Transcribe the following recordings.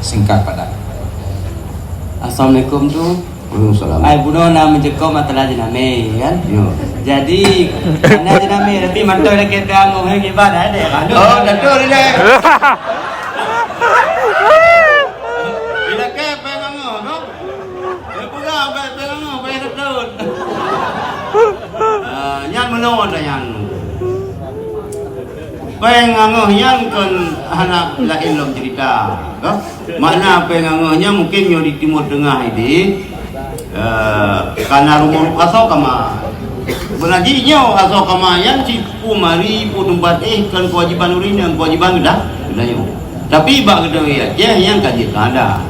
singkat padat. Assalamualaikum tu. Waalaikumsalam. Ai buno na menjeko matalah jename kan. Yo. Jadi ana jename tapi mantu dah kita ngomong lagi pada ada kan. Oh, betul ni. Bila ke pengang no? Dia pulang pengang betul. Nyan menon dah nyan. Pengang yang kan anak lain lom cerita. Makna pengangnya mungkin yo di Timur Tengah ini. Karena rumah asal kama benajinya asal kama yang cipu mari putumpat kan kewajiban urin yang kewajiban gedah gedahnya tapi bak gedah ya yang kaji ada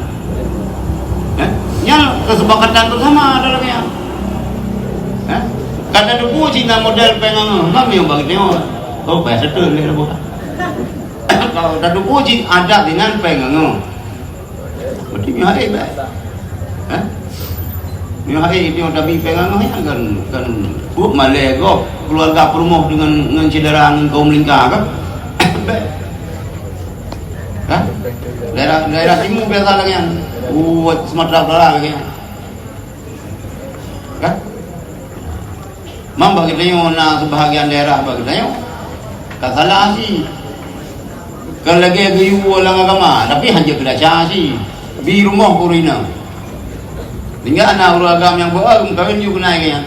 yang kesepakatan bersama adalah yang karena dulu Cina model pengang kami yang bagi tengok oh bayar setel ni lah kalau dah dulu Cina ada dengan pengang berarti ni hari baik yang hari ini ada pengang kan buat Malay go keluarga perumahan dengan cedera kaum lingkar kan daerah timur biasa lagi yang Sumatera Utara lagi kan mang bagi tanya na sebahagian daerah bagi tanya kasalah sih kalau lagi gayu orang agama tapi hanya kedaca sih di rumah kurina tinggal anak orang agama yang bawa kawin juga naiknya.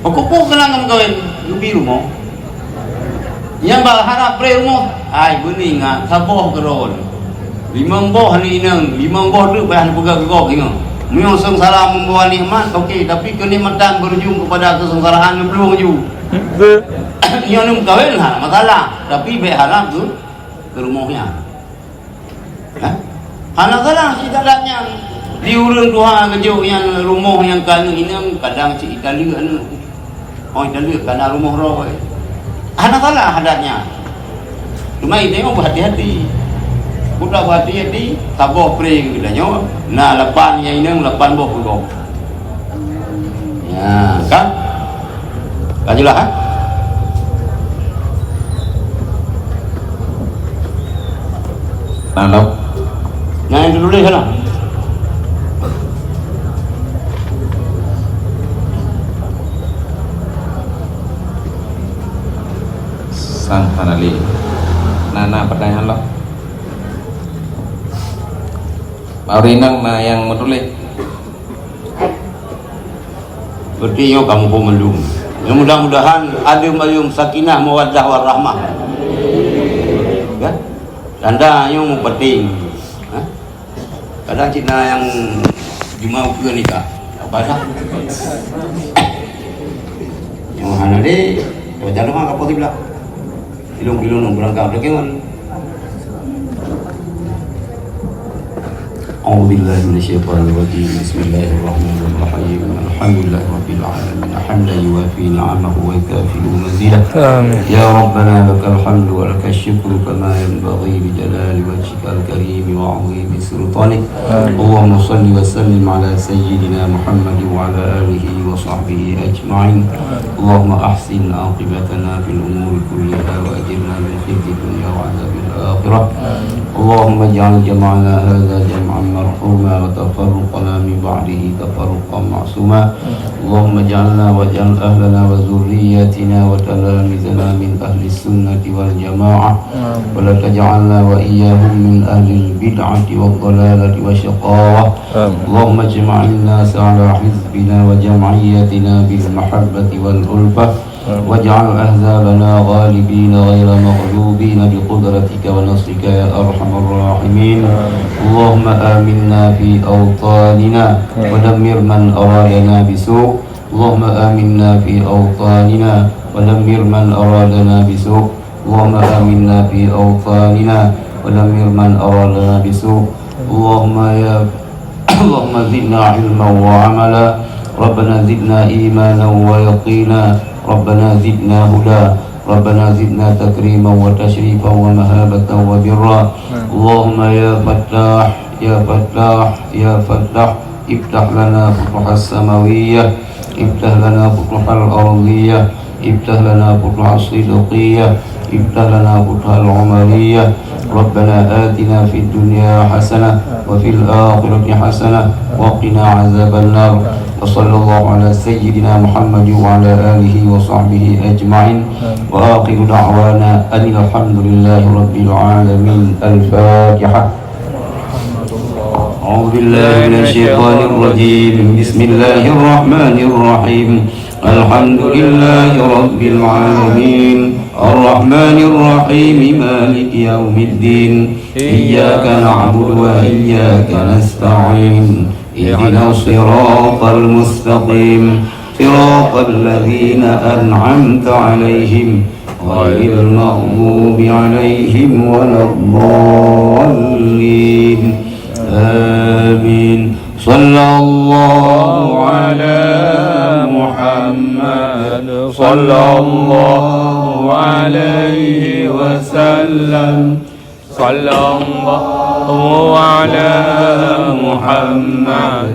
Pokok kenang kawin lebih rumah. Yang berharap pre rumah, ai bening ah saboh keron. 5 boh ni nang, 5 boh tu bahan pegang gok ingat. Memang sengsara membawa nikmat, okey, tapi kenikmatan berujung kepada kesengsaraan belum ju. Yang ni kawin lah masalah, tapi berharap tu ke rumahnya. Anak salah si dadanya di urang Tuhan kejuk yang rumah yang kan ini kadang cik Italia anu. Oh Italia kana rumah roh. Anak salah adatnya. Cuma ini mau berhati-hati. Budak berhati-hati, tabah pring gedanya. Nah lepan yang ini lepan boh pulong. Ya, kan? Kajilah ha? Lalu Nah yang dulu deh sana. Sang Hanali Nana pertanyaan lo Paurinang na yang menulis Berarti yo kamu pun melum. Ya mudah-mudahan adem sakinah mawaddah warahmah. Kan? Tanda yang penting. Kadang Cina yang cuma ukur nikah. Apa dah? Yang mana deh? Jangan lupa kapal di belakang. Kilung berangkat berkewan. A'udzubillahi minasyaitonir rajim. Bismillahirrahmanirrahim. Alhamdulillahirabbil alamin. Hamdan yuwafi ni'amahu wa yukafi'u mazidah. Ya Rabbana lakal hamdu wa lakal syukru kama yanbaghi li jalali wajhikal karim wa 'azimi sultanik. Allahumma shalli wa sallim ala sayyidina Muhammad wa ala alihi wa sahbihi ajma'in. Allahumma ahsin 'aqibatana fil umuri kulliha wa ajirna min khizyi dunya wa 'adzabil akhirah. Allahumma ij'al jam'ana hadza jam'an مرحوما وتفرقنا من بعده تفرقا معصوما اللهم اجعلنا واجعل أهلنا وذرياتنا وتلامذنا من أهل السنة والجماعة ولا تجعلنا وإياهم من أهل البدعة والضلالة والشقاوة اللهم اجمع الناس على حزبنا وجمعيتنا بالمحبة والألفة واجعل أحزابنا غالبين غير مغلوبين بقدرتك ونصرك يا أرحم الراحمين اللهم آمنا في أوطاننا ودمر من أرادنا بسوء اللهم آمنا في أوطاننا ودمر من أرادنا بسوء اللهم آمنا في أوطاننا ودمر من أرادنا بسوء اللهم زدنا علما وعملا ربنا زدنا إيمانا ويقينا ربنا زدنا هدى ربنا زدنا تكريما وتشريفا ومهابة وبرا اللهم يا فتاح يا فتاح يا فتاح افتح لنا فتوح السماوية افتح لنا فتوح الأرضية افتح لنا فتوح الصدقية افتح لنا فتح العمرية ربنا آتنا في الدنيا حسنة وفي الآخرة حسنة وقنا عذاب النار وصلى الله على سيدنا محمد وعلى آله وصحبه أجمعين وآخر دعوانا أن الحمد لله رب العالمين. الفاتحة. أعوذ بالله من الشيطان الرجيم. بسم الله الرحمن الرحيم. الحمد لله رب العالمين الرحمن الرحيم مالك يوم الدين إياك نعبد وإياك نستعين اهدنا الصراط المستقيم صراط الذين أنعمت عليهم غير المغضوب عليهم ولا الضالين آمين. صلى الله على محمد صلى الله عليه وسلم صلى الله على محمد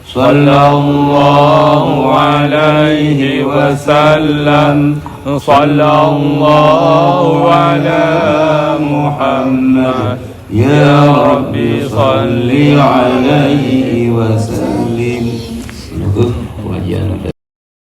صلى الله عليه وسلم صلى الله على محمد يا رب صل عليه وسلم.